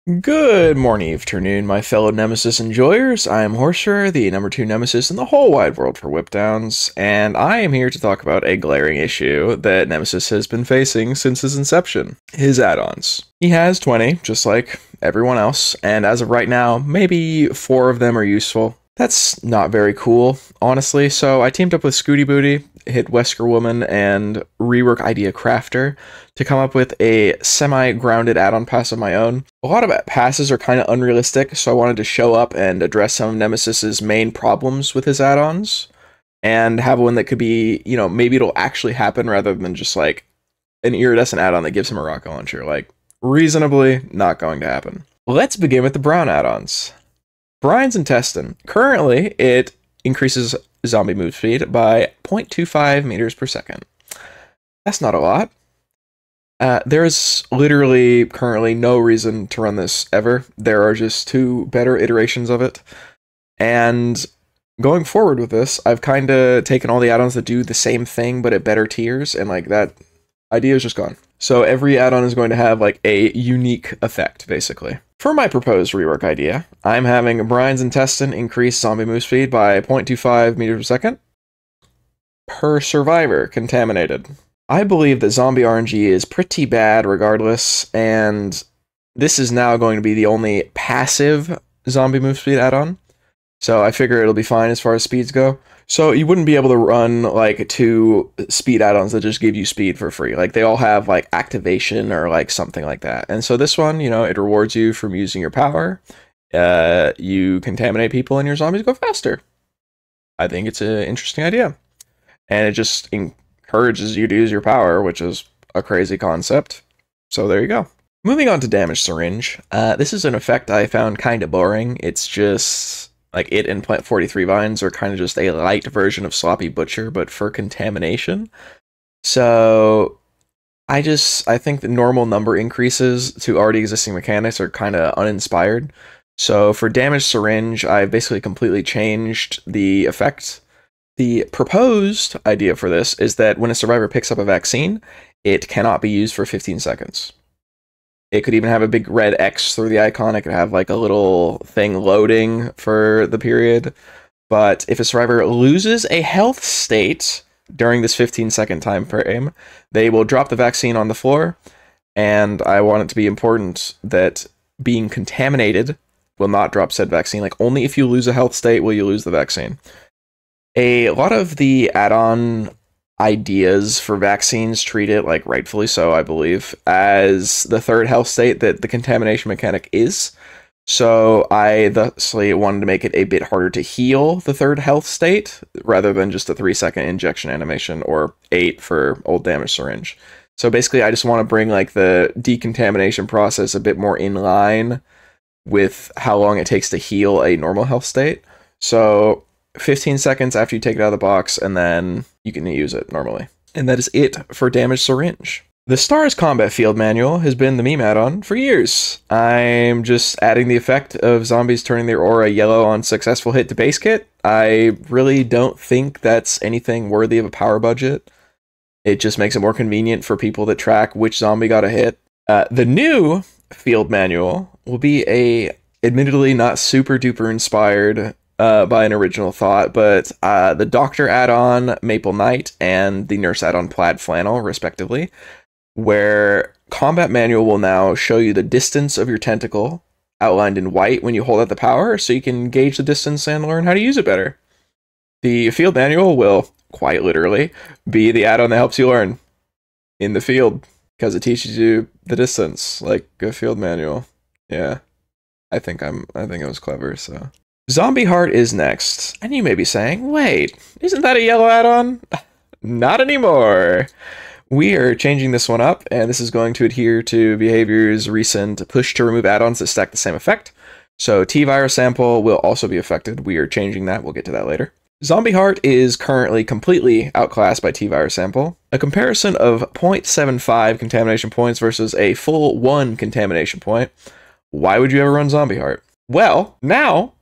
Good morning, afternoon, my fellow Nemesis enjoyers. I am horce, the number 2 Nemesis in the whole wide world for whipdowns, and I am here to talk about a glaring issue that Nemesis has been facing since his inception, his add-ons. He has 20, just like everyone else, and as of right now, maybe 4 of them are useful. That's not very cool, honestly, so I teamed up with Scootey Booty, hit Wesker Woman, and Rework Idea Crafter to come up with a semi-grounded add-on pass of my own. A lot of passes are kind of unrealistic, so I wanted to show up and address some of Nemesis's main problems with his add-ons, and have one that could be, you know, maybe it'll actually happen rather than just like an iridescent add-on that gives him a rocket launcher. Like, reasonably not going to happen. Let's begin with the brown add-ons. Brian's Intestine. Currently, it increases zombie move speed by 0.25 meters per second. That's not a lot. There's literally currently no reason to run this ever. There are just 2 better iterations of it. And going forward with this, I've kind of taken all the add-ons that do the same thing, but at better tiers, and like that idea is just gone. So every add-on is going to have like a unique effect, basically. For my proposed rework idea, I'm having Brian's Intestine increase zombie move speed by 0.25 meters per second per survivor contaminated. I believe that zombie RNG is pretty bad regardless, and this is now going to be the only passive zombie move speed add-on. So I figure it'll be fine as far as speeds go. So you wouldn't be able to run like 2 speed add-ons that just give you speed for free. Like they all have like activation or like something like that. And so this one, you know, it rewards you from using your power. You contaminate people and your zombies go faster. I think it's an interesting idea. And it just encourages you to use your power, which is a crazy concept. So there you go. Moving on to Damage Syringe. This is an effect I found kind of boring. It's just like it and Plant 43 Vines are kind of just a light version of Sloppy Butcher, but for contamination. So I think the normal number increases to already existing mechanics are kind of uninspired. So for Damage Syringe, I've basically completely changed the effect. The proposed idea for this is that when a survivor picks up a vaccine, it cannot be used for 15 seconds. It could even have a big red X through the icon. It could have like a little thing loading for the period. But if a survivor loses a health state during this 15-second time frame, they will drop the vaccine on the floor. And I want it to be important that being contaminated will not drop said vaccine. Like only if you lose a health state will you lose the vaccine. A lot of the add-on ideas for vaccines treat it, like rightfully so, I believe, as the 3rd health state that the contamination mechanic is. So I thusly wanted to make it a bit harder to heal the 3rd health state, rather than just a 3-second injection animation, or 8 for old Damage Syringe. So basically I just want to bring like the decontamination process a bit more in line with how long it takes to heal a normal health state. So 15 seconds after you take it out of the box, and then you can use it normally. And that is it for Damage Syringe. The S.T.A.R.S Combat Field Manual has been the meme add-on for years. I'm just adding the effect of zombies turning their aura yellow on successful hit to base kit. I really don't think that's anything worthy of a power budget. It just makes it more convenient for people that track which zombie got a hit. The new Field Manual will be a, admittedly not super duper inspired by an original thought, but the Doctor add-on Maple Knight and the Nurse add-on Plaid Flannel, respectively, where Combat Manual will now show you the distance of your tentacle outlined in white when you hold out the power, so you can gauge the distance and learn how to use it better. The Field Manual will, quite literally, be the add-on that helps you learn in the field, because it teaches you the distance, like a Field Manual. Yeah, I think it was clever, so... Zombie Heart is next, and you may be saying, wait, isn't that a yellow add-on? Not anymore! We are changing this one up, and this is going to adhere to Behavior's recent push to remove add-ons that stack the same effect. So T-Virus Sample will also be affected. We are changing that, we'll get to that later. Zombie Heart is currently completely outclassed by T-Virus Sample. A comparison of 0.75 contamination points versus a full 1 contamination point. Why would you ever run Zombie Heart? Well, now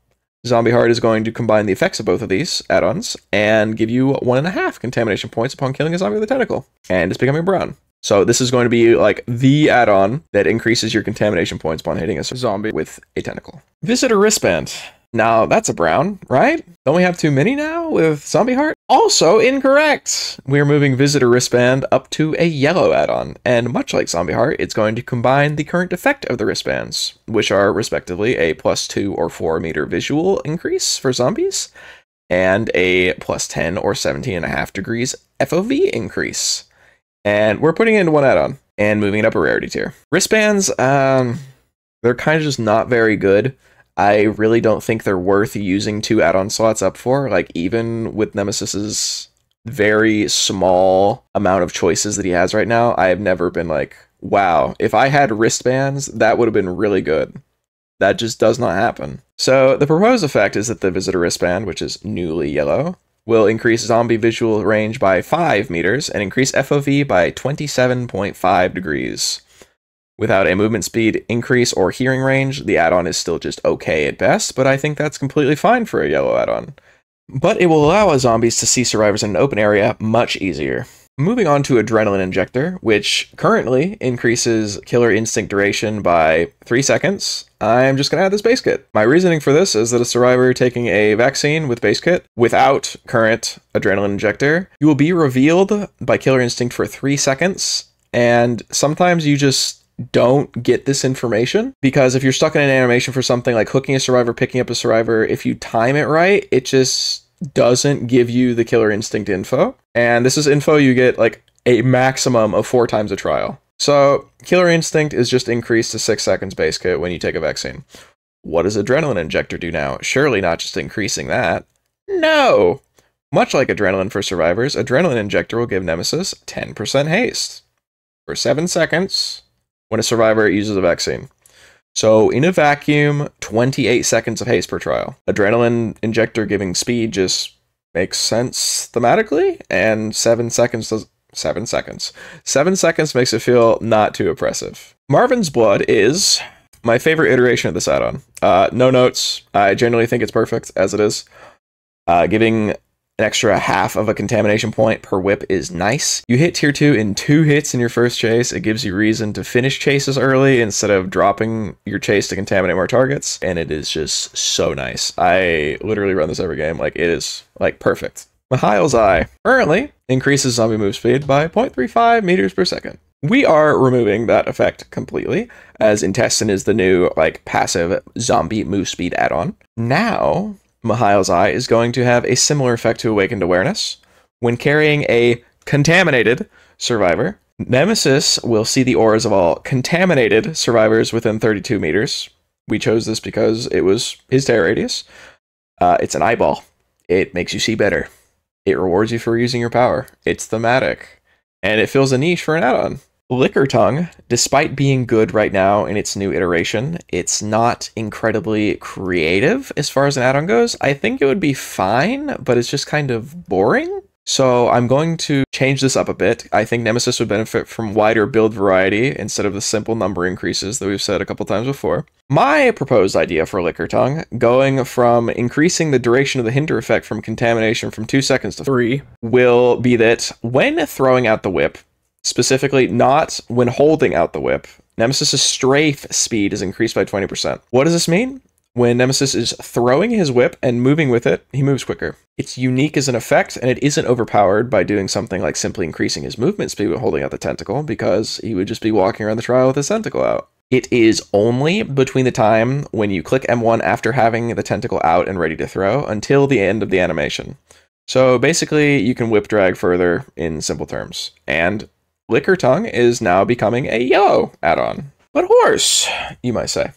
Zombie Heart is going to combine the effects of both of these add-ons and give you 1.5 contamination points upon killing a zombie with a tentacle, and it's becoming brown. So this is going to be like the add-on that increases your contamination points upon hitting a zombie with a tentacle. Visitor Wristband. Now, that's a brown, right? Don't we have too many now with Zombie Heart? Also incorrect! We're moving Visitor Wristband up to a yellow add-on, and much like Zombie Heart, it's going to combine the current effect of the wristbands, which are respectively a +2 or 4 meter visual increase for zombies, and a +10 or 17.5 degrees FOV increase. And we're putting it into one add-on, and moving it up a rarity tier. Wristbands, they're kind of just not very good. I really don't think they're worth using 2 add-on slots up for, like even with Nemesis's very small amount of choices that he has right now, I have never been like, wow, if I had wristbands, that would have been really good. That just does not happen. So the proposed effect is that the Visitor Wristband, which is newly yellow, will increase zombie visual range by 5 meters and increase FOV by 27.5 degrees. Without a movement speed increase or hearing range, the add-on is still just okay at best, but I think that's completely fine for a yellow add-on. But it will allow zombies to see survivors in an open area much easier. Moving on to Adrenaline Injector, which currently increases Killer Instinct duration by 3 seconds. I'm just going to add this base kit. My reasoning for this is that a survivor taking a vaccine with base kit without current Adrenaline Injector, you will be revealed by Killer Instinct for 3 seconds, and sometimes you just don't get this information, because if you're stuck in an animation for something like hooking a survivor, picking up a survivor, if you time it right, it just doesn't give you the Killer Instinct info. And this is info you get like a maximum of 4 times a trial. So Killer Instinct is just increased to 6 seconds base kit when you take a vaccine. What does Adrenaline Injector do now? Surely not just increasing that. No! Much like Adrenaline for survivors, Adrenaline Injector will give Nemesis 10% haste for 7 seconds when a survivor uses a vaccine. So in a vacuum, 28 seconds of haste per trial. Adrenaline Injector giving speed just makes sense thematically, and 7 seconds does 7 seconds. 7 seconds makes it feel not too oppressive. Marvin's Blood is my favorite iteration of this add-on. No notes. I generally think it's perfect as it is. Giving an extra half of a contamination point per whip is nice. You hit tier 2 in 2 hits in your first chase. It gives you reason to finish chases early instead of dropping your chase to contaminate more targets. And it is just so nice. I literally run this every game. Like, it is like perfect. Mikhail's Eye currently increases zombie move speed by 0.35 meters per second. We are removing that effect completely, as Intestine is the new like passive zombie move speed add-on. Now Mikhail's Eye is going to have a similar effect to Awakened Awareness. When carrying a contaminated survivor, Nemesis will see the auras of all contaminated survivors within 32 meters. We chose this because it was his terror radius. It's an eyeball. It makes you see better. It rewards you for using your power. It's thematic. And it fills a niche for an add-on. Liquor Tongue, despite being good right now in its new iteration, it's not incredibly creative as far as an add-on goes. I think it would be fine, but it's just kind of boring. So I'm going to change this up a bit. I think Nemesis would benefit from wider build variety instead of the simple number increases that we've said a couple times before. My proposed idea for Liquor Tongue, going from increasing the duration of the hinder effect from contamination from 2 seconds to 3, will be that when throwing out the whip, specifically not when holding out the whip, Nemesis's strafe speed is increased by 20%. What does this mean? When Nemesis is throwing his whip and moving with it, he moves quicker. It's unique as an effect, and it isn't overpowered by doing something like simply increasing his movement speed with holding out the tentacle, because he would just be walking around the trial with his tentacle out. It is only between the time when you click M1 after having the tentacle out and ready to throw until the end of the animation. So basically, you can whip drag further in simple terms. And Liquor Tongue is now becoming a yellow add-on. But horse, you might say.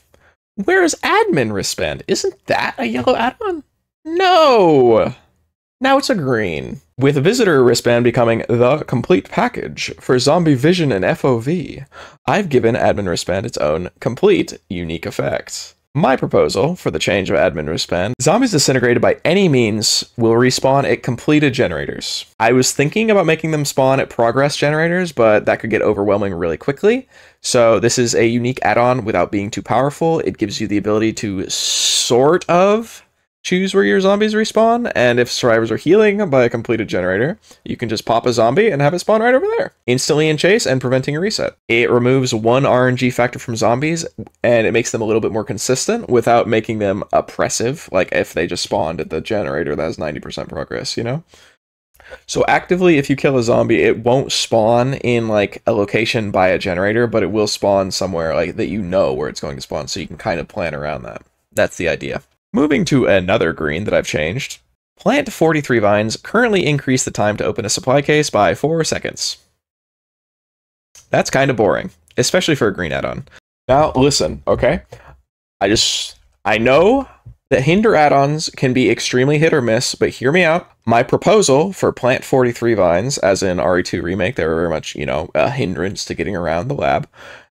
Where's Admin Wristband? Isn't that a yellow add-on? No! Now it's a green. With Visitor Wristband becoming the complete package for zombie vision and FOV, I've given Admin Wristband its own complete unique effect. My proposal for the change of Admin Wristband: zombies disintegrated by any means will respawn at completed generators. I was thinking about making them spawn at progress generators, but that could get overwhelming really quickly. So this is a unique add-on without being too powerful. It gives you the ability to sort of choose where your zombies respawn, and if survivors are healing by a completed generator, you can just pop a zombie and have it spawn right over there, instantly in chase and preventing a reset. It removes one RNG factor from zombies, and it makes them a little bit more consistent without making them oppressive, like if they just spawned at the generator that has 90% progress, you know? So actively, if you kill a zombie, it won't spawn in like a location by a generator, but it will spawn somewhere like that you know where it's going to spawn, so you can kind of plan around that. That's the idea. Moving to another green that I've changed. Plant 43 vines currently increase the time to open a supply case by 4 seconds. That's kind of boring, especially for a green add-on. Now, listen, okay? I know that hinder add-ons can be extremely hit or miss, but hear me out. My proposal for plant 43 vines, as in RE2 Remake, they were very much, you know, a hindrance to getting around the lab.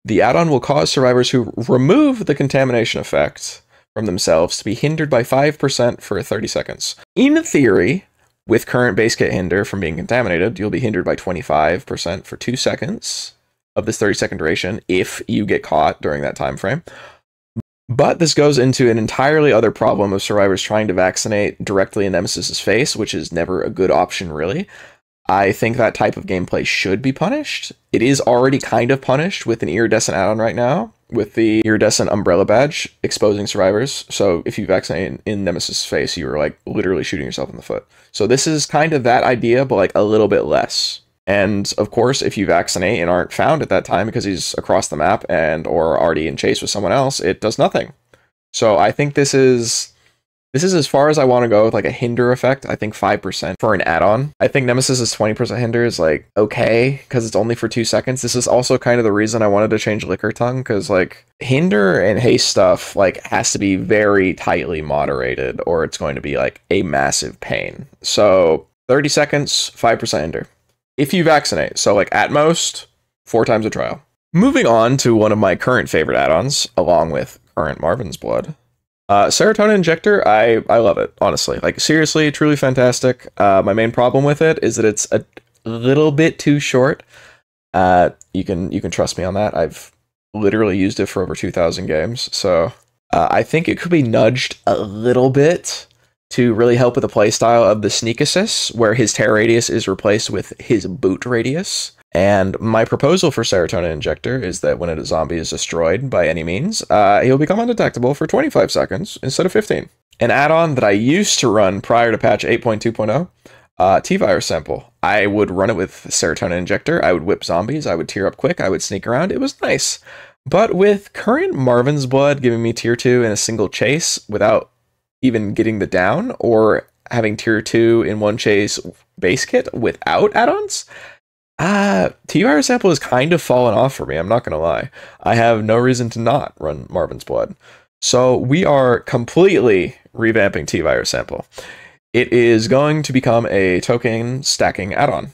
The add-on will cause survivors who remove the contamination effect from themselves to be hindered by 5% for 30 seconds. In theory, with current base kit hinder from being contaminated, you'll be hindered by 25% for 2 seconds of this 30-second duration if you get caught during that time frame. But this goes into an entirely other problem of survivors trying to vaccinate directly in Nemesis's face, which is never a good option, really. I think that type of gameplay should be punished. It is already kind of punished with an Iridescent add-on right now, with the Iridescent umbrella badge exposing survivors. So if you vaccinate in Nemesis' face, you are like literally shooting yourself in the foot. So this is kind of that idea, but like a little bit less. And of course, if you vaccinate and aren't found at that time because he's across the map and or already in chase with someone else, it does nothing. So I think this is as far as I want to go with like a hinder effect. I think 5% for an add-on. I think Nemesis' 20% hinder is like okay because it's only for 2 seconds. This is also kind of the reason I wanted to change Liquor Tongue, because like hinder and haste stuff like has to be very tightly moderated or it's going to be like a massive pain. So 30 seconds, 5% hinder. If you vaccinate, so like at most 4 times a trial. Moving on to one of my current favorite add-ons, along with current Marvin's Blood. Serotonin Injector, I love it, honestly. Like, seriously, truly fantastic. My main problem with it is that it's a little bit too short. You can trust me on that. I've literally used it for over 2,000 games, so I think it could be nudged a little bit to really help with the playstyle of the Sneak Assist, where his tear radius is replaced with his boot radius. And my proposal for Serotonin Injector is that when a zombie is destroyed by any means, he'll become undetectable for 25 seconds instead of 15. An add-on that I used to run prior to patch 8.2.0, T-Virus Sample. I would run it with Serotonin Injector, I would whip zombies, I would tear up quick, I would sneak around, it was nice. But with current Marvin's Blood giving me tier 2 in a single chase without even getting the down, or having tier 2 in one chase base kit without add-ons, T-Virus Sample has kind of fallen off for me, I'm not going to lie. I have no reason to not run Marvin's Blood. So we are completely revamping T-Virus Sample. It is going to become a token stacking add-on.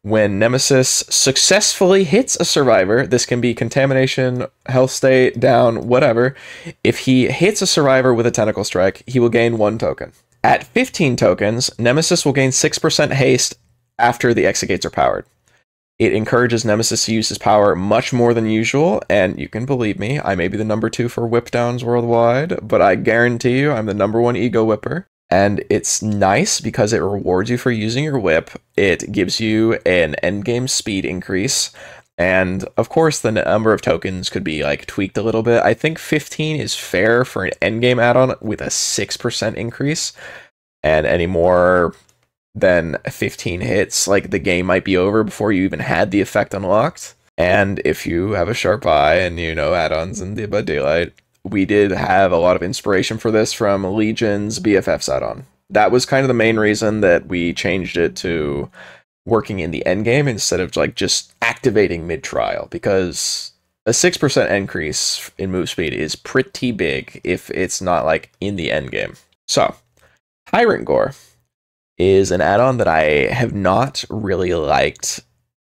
When Nemesis successfully hits a survivor, this can be contamination, health state, down, whatever. If he hits a survivor with a tentacle strike, he will gain 1 token. At 15 tokens, Nemesis will gain 6% haste after the exit gates are powered. It encourages Nemesis to use his power much more than usual, and you can believe me, I may be the number 2 for whip downs worldwide, but I guarantee you I'm the number 1 ego whipper. And it's nice because it rewards you for using your whip. It gives you an endgame speed increase. And of course, the number of tokens could be like tweaked a little bit. I think 15 is fair for an endgame add-on with a 6% increase. And any more than 15 hits, like the game might be over before you even had the effect unlocked. And if you have a sharp eye and you know add-ons in Dead by Daylight, we did have a lot of inspiration for this from Legion's BFF's add-on. That was kind of the main reason that we changed it to working in the endgame instead of like just activating mid-trial, because a 6% increase in move speed is pretty big if it's not like in the endgame. So, Tyrant Gore is an add-on that I have not really liked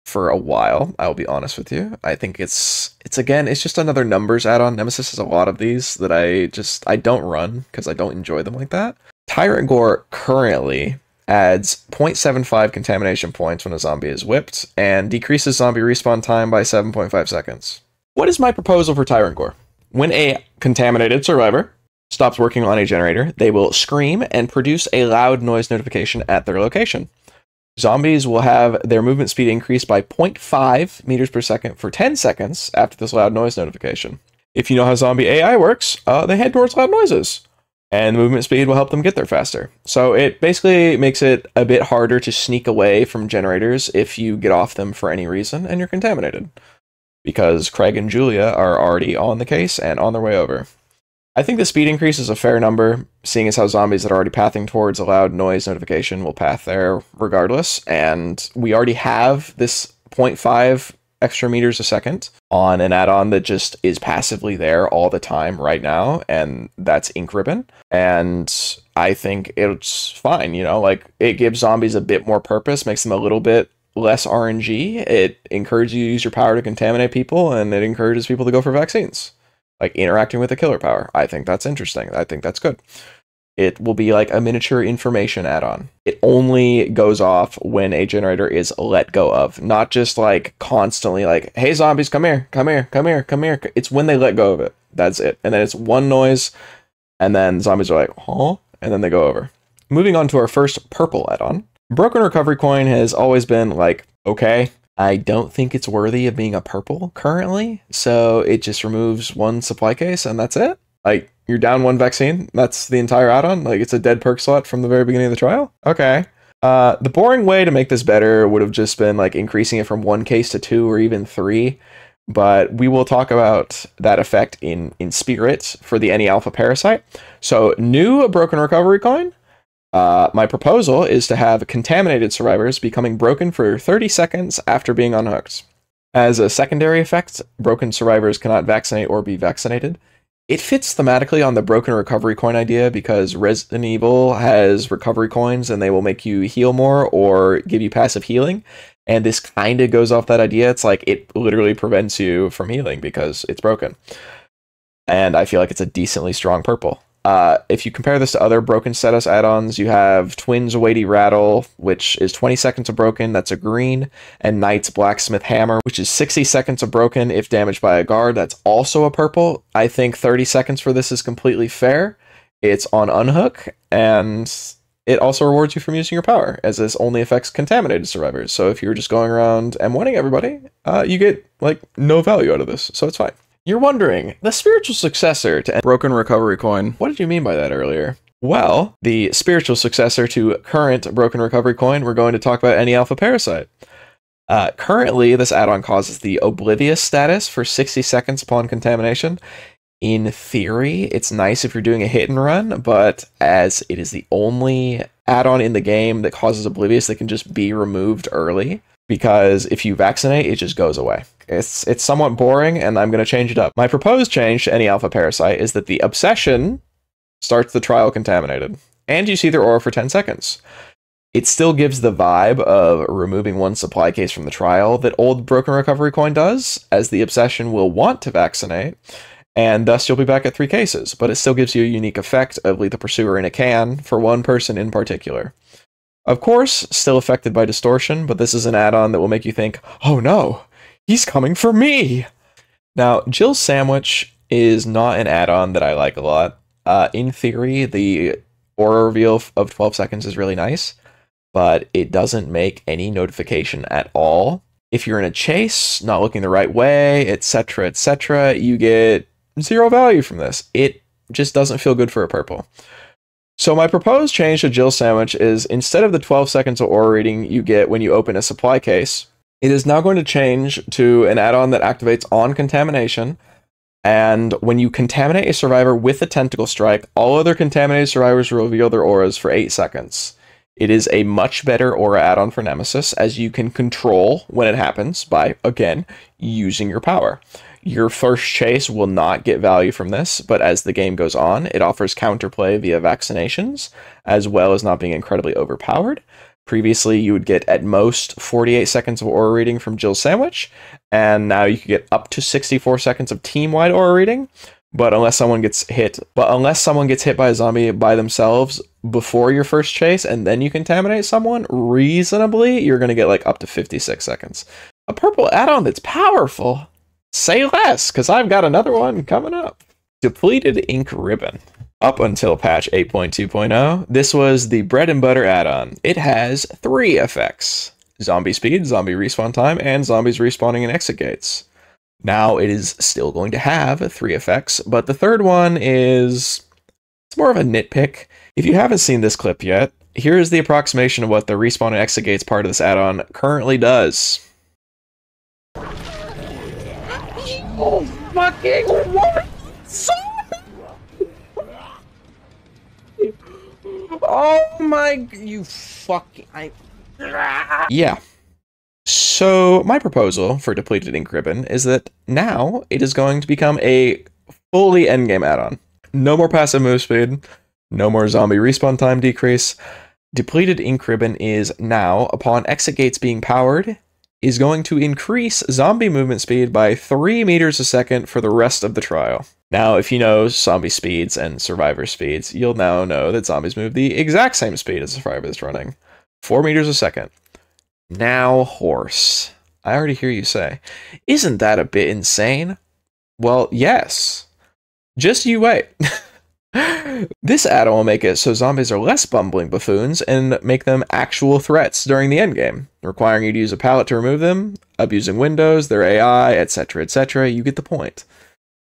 for a while, I'll be honest with you. I think it's just another numbers add-on. Nemesis has a lot of these that I don't run because I don't enjoy them like that. Tyrant Gore currently adds 0.75 contamination points when a zombie is whipped, and decreases zombie respawn time by 7.5 seconds. What is my proposal for Tyrant Gore? When a contaminated survivor stops working on a generator, they will scream and produce a loud noise notification at their location. Zombies will have their movement speed increased by 0.5 meters per second for 10 seconds after this loud noise notification. If you know how zombie AI works, they head towards loud noises, and the movement speed will help them get there faster. So it basically makes it a bit harder to sneak away from generators if you get off them for any reason and you're contaminated, because Craig and Julia are already on the case and on their way over. I think the speed increase is a fair number, seeing as how zombies that are already pathing towards a loud noise notification will path there regardless, and we already have this 0.5 extra meters a second on an add-on that just is passively there all the time right now, and that's Ink Ribbon, and I think it's fine, you know, like, it gives zombies a bit more purpose, makes them a little bit less RNG, it encourages you to use your power to contaminate people, and it encourages people to go for vaccines. Like interacting with a killer power. I think that's interesting. I think that's good. It will be like a miniature information add-on. It only goes off when a generator is let go of, not just like constantly like, hey zombies, come here, come here, come here, come here. It's when they let go of it. That's it. And then it's one noise, and then zombies are like, huh? And then they go over. Moving on to our first purple add-on. Broken Recovery Coin has always been like, okay, I don't think it's worthy of being a purple currently, so it just removes one supply case and that's it? Like, you're down one vaccine? That's the entire add-on? Like, it's a dead perk slot from the very beginning of the trial? Okay. The boring way to make this better would have just been, like, increasing it from 1 case to 2 or even 3, but we will talk about that effect in spirit for the any alpha Parasite. So, new Broken Recovery Coin. My proposal is to have contaminated survivors becoming broken for 30 seconds after being unhooked. As a secondary effect, broken survivors cannot vaccinate or be vaccinated. It fits thematically on the Broken Recovery Coin idea because Resident Evil has recovery coins and they will make you heal more or give you passive healing. And this kind of goes off that idea. It's like it literally prevents you from healing because it's broken. And I feel like it's a decently strong purple. If you compare this to other broken status add-ons, you have Twins Weighty Rattle, which is 20 seconds of broken, that's a green, and Knight's Blacksmith Hammer, which is 60 seconds of broken if damaged by a guard, that's also a purple. I think 30 seconds for this is completely fair. It's on unhook, and it also rewards you from using your power, as this only affects contaminated survivors. So if you're just going around M1ing everybody, you get, like, no value out of this, so it's fine. You're wondering, the spiritual successor to Broken Recovery Coin, what did you mean by that earlier? Well, the spiritual successor to current Broken Recovery Coin, we're going to talk about any alpha Parasite. Currently, this add-on causes the Oblivious status for 60 seconds upon contamination. In theory, it's nice if you're doing a hit and run, but as it is the only add-on in the game that causes Oblivious that can just be removed early, because if you vaccinate, it just goes away. It's somewhat boring, and I'm going to change it up. My proposed change to any alpha Parasite is that the Obsession starts the trial contaminated, and you see their aura for 10 seconds. It still gives the vibe of removing one supply case from the trial that old Broken Recovery Coin does, as the Obsession will want to vaccinate, and thus you'll be back at 3 cases, but it still gives you a unique effect of Lethal Pursuer in a can for one person in particular. Of course, still affected by distortion, but this is an add-on that will make you think, oh no, he's coming for me! Now, Jill's Sandwich is not an add-on that I like a lot. In theory, the aura reveal of 12 seconds is really nice, but it doesn't make any notification at all. If you're in a chase, not looking the right way, etc., you get 0 value from this. It just doesn't feel good for a purple. So my proposed change to Jill's Sandwich is, instead of the 12 seconds of aura reading you get when you open a supply case, it is now going to change to an add-on that activates on contamination, and when you contaminate a survivor with a Tentacle Strike, all other contaminated survivors will reveal their auras for 8 seconds. It is a much better aura add-on for Nemesis, as you can control when it happens by, again, using your power. Your first chase will not get value from this, but as the game goes on, it offers counterplay via vaccinations, as well as not being incredibly overpowered. Previously, you would get at most 48 seconds of aura reading from Jill's Sandwich, and now you could get up to 64 seconds of team-wide aura reading, but unless someone gets hit by a zombie by themselves before your first chase, and then you contaminate someone, reasonably, you're going to get like up to 56 seconds. A purple add-on that's powerful. Say less, because I've got another one coming up. Depleted Ink Ribbon. Up until patch 8.2.0, this was the bread and butter add-on. It has 3 effects: zombie speed, zombie respawn time, and zombies respawning in exit gates. Now it is still going to have 3 effects, but the third one is... it's more of a nitpick. If you haven't seen this clip yet, here is the approximation of what the respawn and exit gates part of this add-on currently does. Oh, fucking what? Oh my, you fucking... Yeah. So, my proposal for Depleted Ink Ribbon is that now it is going to become a fully endgame add-on. No more passive move speed, no more zombie respawn time decrease. Depleted Ink Ribbon is now, upon exit gates being powered, is going to increase zombie movement speed by 3 meters a second for the rest of the trial. Now, if you know zombie speeds and survivor speeds, you'll now know that zombies move the exact same speed as the survivor is running. 4 meters a second. Now, horse. I already hear you say, isn't that a bit insane? Well, yes. Just you wait. This add-on will make it so zombies are less bumbling buffoons and make them actual threats during the endgame, requiring you to use a pallet to remove them, abusing windows, their AI, etc., etc. You get the point.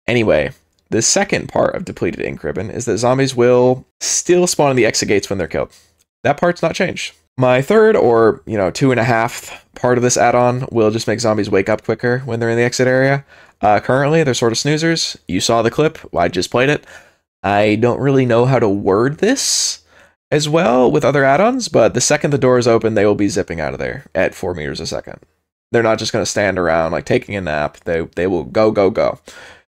Anyway, the second part of Depleted Ink Ribbon is that zombies will still spawn in the exit gates when they're killed. That part's not changed. My third, or 2.5 part of this add-on will just make zombies wake up quicker when they're in the exit area. Currently, they're sort of snoozers. You saw the clip. I just played it. I don't really know how to word this as well with other add-ons, but the second the door is open, they will be zipping out of there at 4 meters a second. They're not just going to stand around like taking a nap. They will go, go, go.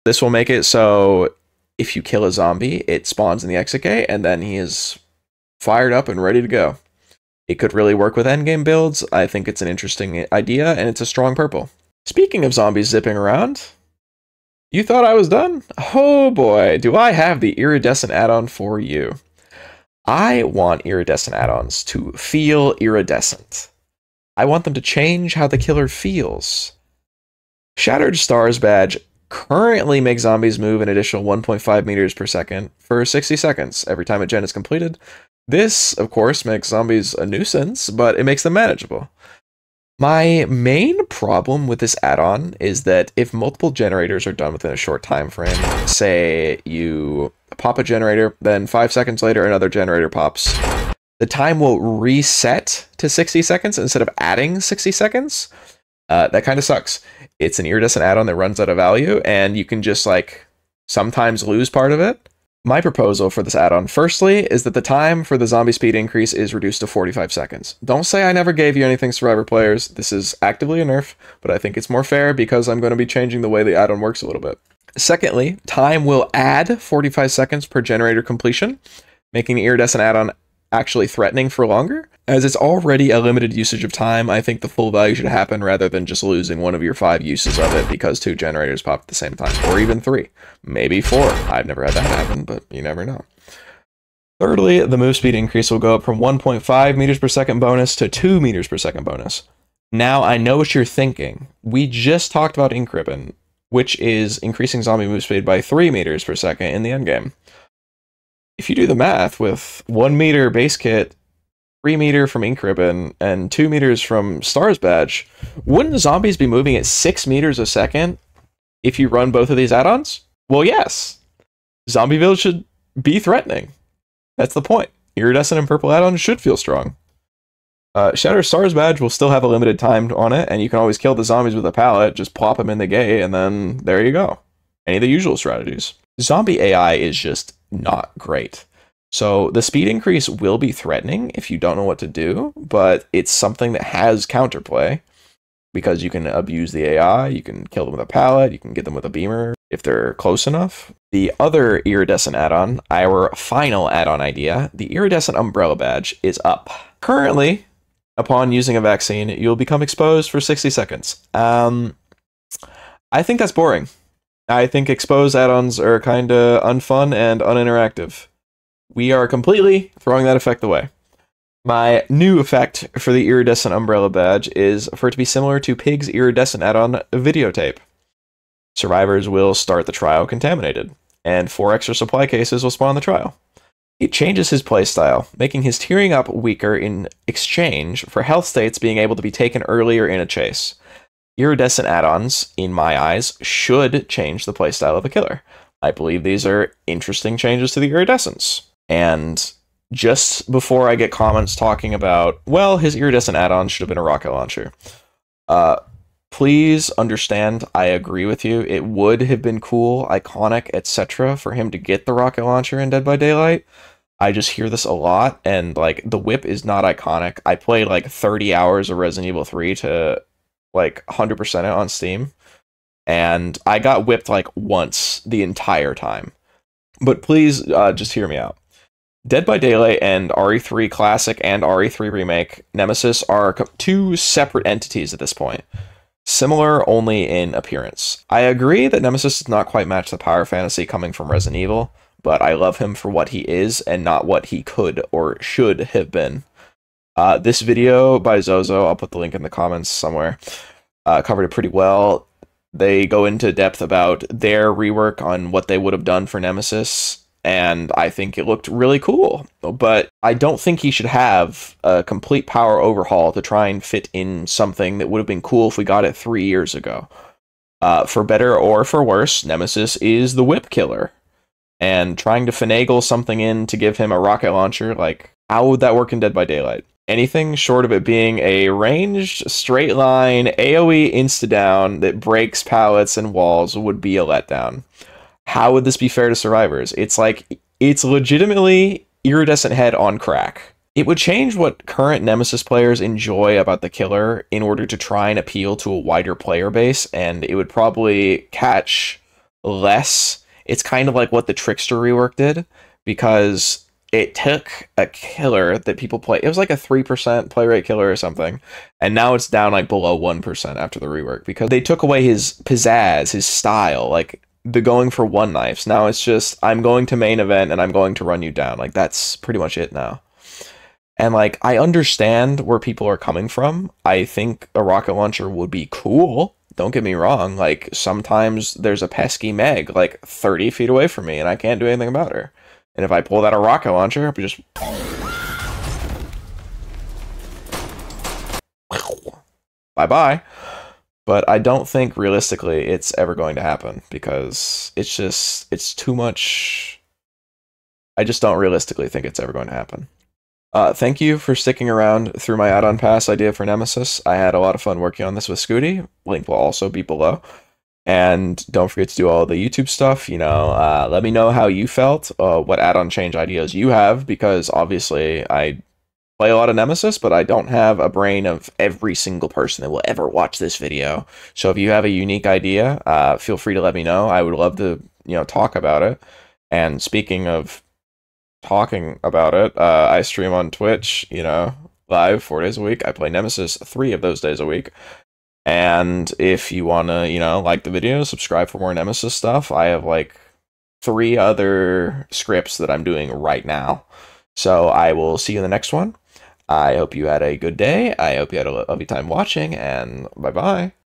This will make it so if you kill a zombie, it spawns in the exit gate, and then he is fired up and ready to go. It could really work with endgame builds. I think it's an interesting idea, and it's a strong purple. Speaking of zombies zipping around, you thought I was done? Oh boy, do I have the Iridescent add-on for you. I want Iridescent add-ons to feel iridescent. I want them to change how the killer feels. Shattered S.T.A.R.S badge currently makes zombies move an additional 1.5 meters per second for 60 seconds every time a gen is completed. This, of course, makes zombies a nuisance, but it makes them manageable. My main problem with this add-on is that if multiple generators are done within a short time frame, say you pop a generator, then 5 seconds later another generator pops, the time will reset to 60 seconds instead of adding 60 seconds. That kind of sucks. It's an iridescent add-on that runs out of value, and you can just, sometimes lose part of it. My proposal for this add-on, firstly, is that the time for the zombie speed increase is reduced to 45 seconds. Don't say I never gave you anything, Survivor players. This is actively a nerf, but I think it's more fair because I'm going to be changing the way the add-on works a little bit. Secondly, time will add 45 seconds per generator completion, making the iridescent add-on actually threatening for longer. As it's already a limited usage of time, I think the full value should happen rather than just losing one of your 5 uses of it because 2 generators pop at the same time, or even 3, maybe 4. I've never had that happen, but you never know. Thirdly, the move speed increase will go up from 1.5 meters per second bonus to 2 meters per second bonus. Now, I know what you're thinking. We just talked about Ink Ribbon, which is increasing zombie move speed by 3 meters per second in the endgame. If you do the math with 1 meter base kit, 3 meter from Ink Ribbon, and 2 meters from S.T.A.R.S badge, wouldn't zombies be moving at 6 meters a second if you run both of these add-ons? Well, yes. Zombieville should be threatening. That's the point. Iridescent and purple add-ons should feel strong. Shattered S.T.A.R.S badge will still have a limited time on it, and you can always kill the zombies with a pallet, just plop them in the gate, and then there you go. Any of the usual strategies. Zombie AI is just not great. So the speed increase will be threatening if you don't know what to do, but it's something that has counterplay because you can abuse the AI, you can kill them with a pallet, you can get them with a beamer if they're close enough. The other iridescent add-on, our final add-on idea, the iridescent umbrella badge, is up. Currently, upon using a vaccine, you'll become exposed for 60 seconds. I think that's boring. I think exposed add-ons are kinda unfun and uninteractive. We are completely throwing that effect away. My new effect for the Iridescent Umbrella Badge is for it to be similar to Pig's Iridescent add-on Videotape. Survivors will start the trial contaminated. and 4 extra supply cases will spawn on the trial. It changes his playstyle, making his tearing up weaker in exchange for health states being able to be taken earlier in a chase. Iridescent add-ons, in my eyes, should change the playstyle of a killer. I believe these are interesting changes to the iridescence. And just before I get comments talking about, well, his iridescent add-on should have been a rocket launcher. Please understand, I agree with you. It would have been cool, iconic, etc. for him to get the rocket launcher in Dead by Daylight. I just hear this a lot, and like the whip is not iconic. I played like 30 hours of Resident Evil 3 to like 100% it on Steam, and I got whipped like once the entire time. But please just hear me out. Dead by Daylight and RE3 Classic and RE3 Remake Nemesis are 2 separate entities at this point. Similar only in appearance. I agree that Nemesis does not quite match the power fantasy coming from Resident Evil, but I love him for what he is and not what he could or should have been. This video by Zozo, I'll put the link in the comments somewhere, covered it pretty well. They go into depth about their rework on what they would have done for Nemesis, and I think it looked really cool. But I don't think he should have a complete power overhaul to try and fit in something that would have been cool if we got it 3 years ago. For better or for worse, Nemesis is the whip killer. And trying to finagle something in to give him a rocket launcher, like, how would that work in Dead by Daylight? Anything short of it being a ranged, straight line, AoE insta-down that breaks pallets and walls would be a letdown. How would this be fair to survivors? It's like, it's legitimately Iridescent Head on crack. It would change what current Nemesis players enjoy about the killer in order to try and appeal to a wider player base, and it would probably catch less. It's kind of like what the Trickster rework did, because it took a killer that people play. It was like a 3% play rate killer or something, and now it's down like below 1% after the rework, because they took away his pizzazz, his style, like the going for one knives. Now it's just, I'm going to main event and I'm going to run you down. Like, that's pretty much it now. And like, I understand where people are coming from. I think a rocket launcher would be cool. Don't get me wrong. Like, sometimes there's a pesky Meg like 30 feet away from me and I can't do anything about her. And if I pull out a rocket launcher, I'll be just... bye-bye. But I don't think realistically it's ever going to happen, because it's too much. I just don't realistically think it's ever going to happen. Thank you for sticking around through my add-on pass idea for Nemesis. I had a lot of fun working on this with Scootey. Link will also be below. And don't forget to do all the YouTube stuff. You know, let me know how you felt, what add-on change ideas you have, because obviously I play a lot of Nemesis, but I don't have a brain of every single person that will ever watch this video. So if you have a unique idea, feel free to let me know. I would love to, you know, talk about it. And speaking of talking about it, I stream on Twitch, you know, live 4 days a week. I play Nemesis 3 of those days a week. And if you want to, you know, like the video, subscribe for more Nemesis stuff. I have like 3 other scripts that I'm doing right now. So I will see you in the next one. I hope you had a good day. I hope you had a lovely time watching, and bye-bye.